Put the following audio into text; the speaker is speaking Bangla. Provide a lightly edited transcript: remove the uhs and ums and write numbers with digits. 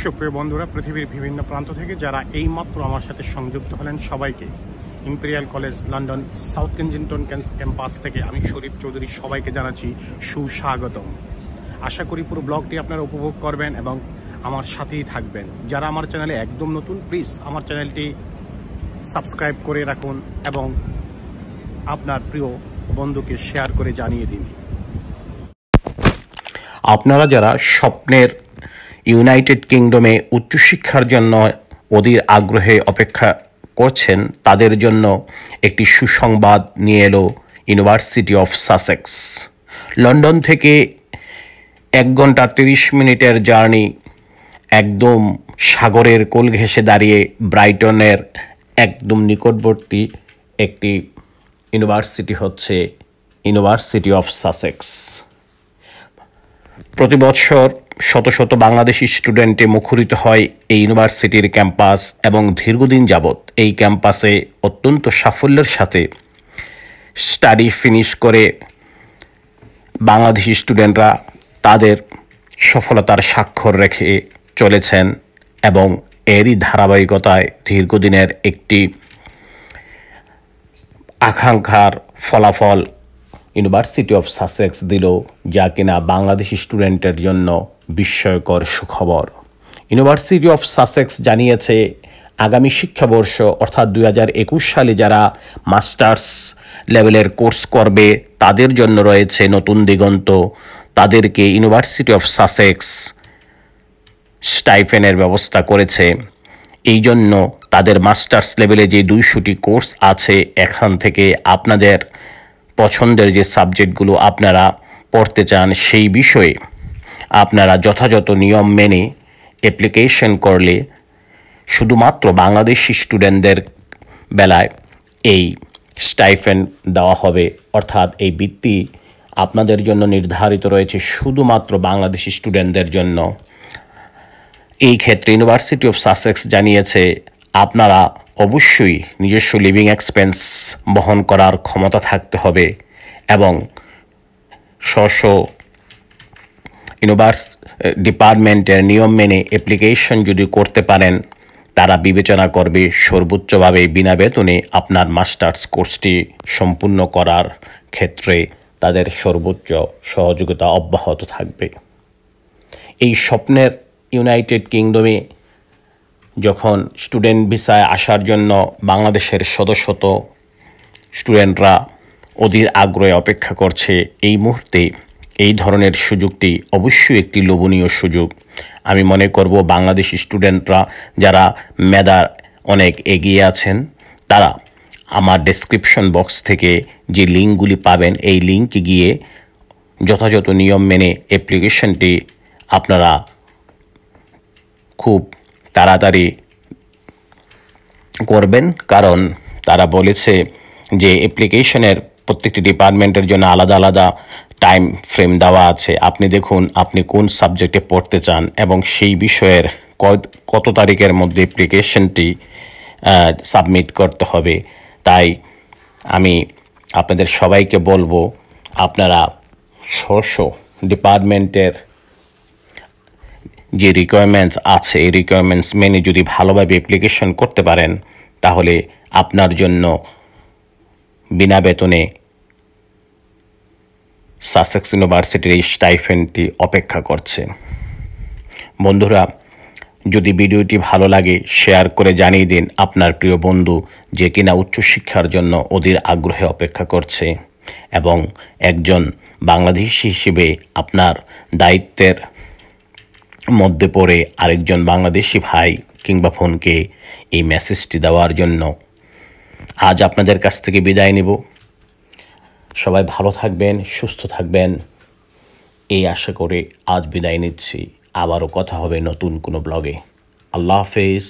সুপ্রিয় বন্ধুরা, পৃথিবীর বিভিন্ন প্রান্ত থেকে যারা এইমাত্র আমার সাথে সংযুক্ত হলেন সবাইকে Imperial College London South Kensington campus থেকে আমি শরীফ চৌধুরী সবাইকে জানাচ্ছি সুস্বাগতম। আশা করি পুরো ব্লগটি আপনারা উপভোগ করবেন এবং আমার সাথেই থাকবেন। যারা আমার চ্যানেলে একদম নতুন, প্লিজ আমার চ্যানেলটি সাবস্ক্রাইব করে রাখুন এবং আপনার প্রিয় বন্ধুকে শেয়ার করে জানিয়ে দিন। আপনারা যারা স্বপ্নের ইউনাইটেড কিংডমে উচ্চশিক্ষার জন্য অধীর আগ্রহে অপেক্ষা করছেন, তাদের জন্য একটি সুসংবাদ নিয়ে এলো ইউনিভার্সিটি অফ সাসেক্স। লন্ডন থেকে 1 ঘন্টা 30 মিনিটের জার্নি, একদম সাগরের কোল ঘেঁষে দাঁড়িয়ে ব্রাইটনের একদম নিকটবর্তী একটি ইউনিভার্সিটি হচ্ছে ইউনিভার্সিটি অফ সাসেক্স। প্রতি বছর শত শত বাংলাদেশি স্টুডেন্টে মুখরিত হয় এই ইউনিভার্সিটির ক্যাম্পাস এবং দীর্ঘদিন যাবৎ এই ক্যাম্পাসে অত্যন্ত সাফল্যের সাথে স্টাডি ফিনিশ করে বাংলাদেশি স্টুডেন্টরা তাদের সফলতার স্বাক্ষর রেখে চলেছেন এবং এরই ধারাবাহিকতায় দীর্ঘদিনের একটি আকাঙ্ক্ষার ফলাফল ইউনিভার্সিটি অফ সাসেক্স দিল, যা কিনা বাংলাদেশি স্টুডেন্টের জন্য বিস্ময়কর সুখবর। ইউনিভার্সিটি অফ সাসেক্স জানিয়েছে, আগামী শিক্ষাবর্ষ অর্থাৎ 2021 সালে যারা মাস্টার্স লেভেলের কোর্স করবে তাদের জন্য রয়েছে নতুন দিগন্ত। তাদেরকে ইউনিভার্সিটি অফ সাসেক্স স্টাইফেনের ব্যবস্থা করেছে। এই জন্য তাদের মাস্টার্স লেভেলে যে 200টি কোর্স আছে, এখান থেকে আপনাদের পছন্দের যে সাবজেক্টগুলো আপনারা পড়তে চান সেই বিষয়ে আপনারা যথাযথ নিয়ম মেনে অ্যাপ্লিকেশন করলে শুধুমাত্র বাংলাদেশি স্টুডেন্টদের বেলায় এই স্টাইফেন্ড দেওয়া হবে, অর্থাৎ এই বৃত্তি আপনাদের জন্য নির্ধারিত রয়েছে শুধুমাত্র বাংলাদেশি স্টুডেন্টদের জন্য। এই ক্ষেত্রে ইউনিভার্সিটি অফ সাসেক্স জানিয়েছে, আপনারা অবশ্যই নিজস্ব লিভিং এক্সপেন্স বহন করার ক্ষমতা থাকতে হবে এবং ডিপার্টমেন্টের নিয়ম মেনে অ্যাপ্লিকেশন যদি করতে পারেন, তারা বিবেচনা করবে সর্বোচ্চভাবে বিনা বেতনে আপনার মাস্টার্স কোর্সটি সম্পূর্ণ করার ক্ষেত্রে তাদের সর্বোচ্চ সহযোগিতা অব্যাহত থাকবে। এই স্বপ্নের ইউনাইটেড কিংডমে যখন স্টুডেন্ট ভিসায় আসার জন্য বাংলাদেশের শত শত স্টুডেন্টরা অধীর আগ্রহে অপেক্ষা করছে, এই মুহূর্তে এই ধরনের সুযোগটি অবশ্যই একটি লোভনীয় সুযোগ। আমি মনে করব বাংলাদেশি স্টুডেন্টরা যারা মেধা অনেক এগিয়ে আছেন, তারা আমার ডেসক্রিপশন বক্স থেকে যে লিঙ্কগুলি পাবেন, এই লিঙ্কে গিয়ে যথাযথ নিয়ম মেনে অ্যাপ্লিকেশনটি আপনারা খুব তাড়াতাড়ি করবেন, কারণ তারা বলেছে যে অ্যাপ্লিকেশনের প্রত্যেকটি ডিপার্টমেন্টের জন্য আলাদা আলাদা টাইম ফ্রেম দেওয়া আছে। আপনি দেখুন আপনি কোন সাবজেক্টে পড়তে চান এবং সেই বিষয়ের কত তারিখের মধ্যে অ্যাপ্লিকেশনটি সাবমিট করতে হবে। তাই আমি আপনাদের সবাইকে বলবো, আপনারা ডিপার্টমেন্টের যে রিকোয়ারমেন্টস আছে এই রিকোয়ারমেন্টস মেনে যদি ভালোভাবে অ্যাপ্লিকেশন করতে পারেন, তাহলে আপনার জন্য বিনা বেতনে সাসেক্স ইউনিভার্সিটির এই স্টাইফেন্ডটি অপেক্ষা করছে। বন্ধুরা, যদি ভিডিওটি ভালো লাগে শেয়ার করে জানিয়ে দিন আপনার প্রিয় বন্ধু যে কিনা উচ্চশিক্ষার জন্য অধীর আগ্রহে অপেক্ষা করছে এবং একজন বাংলাদেশি হিসেবে আপনার দায়িত্বের মধ্যে পড়ে আরেকজন বাংলাদেশি ভাই কিংবা বোনকে এই মেসেজটি দেওয়ার জন্য আজ আপনাদের কাছ থেকে বিদায় নেব। সবাই ভালো থাকবেন, সুস্থ থাকবেন, এই আশা করে আজ বিদায় নিচ্ছি। আবারও কথা হবে নতুন কোনো ব্লগে। আল্লাহ হাফেজ।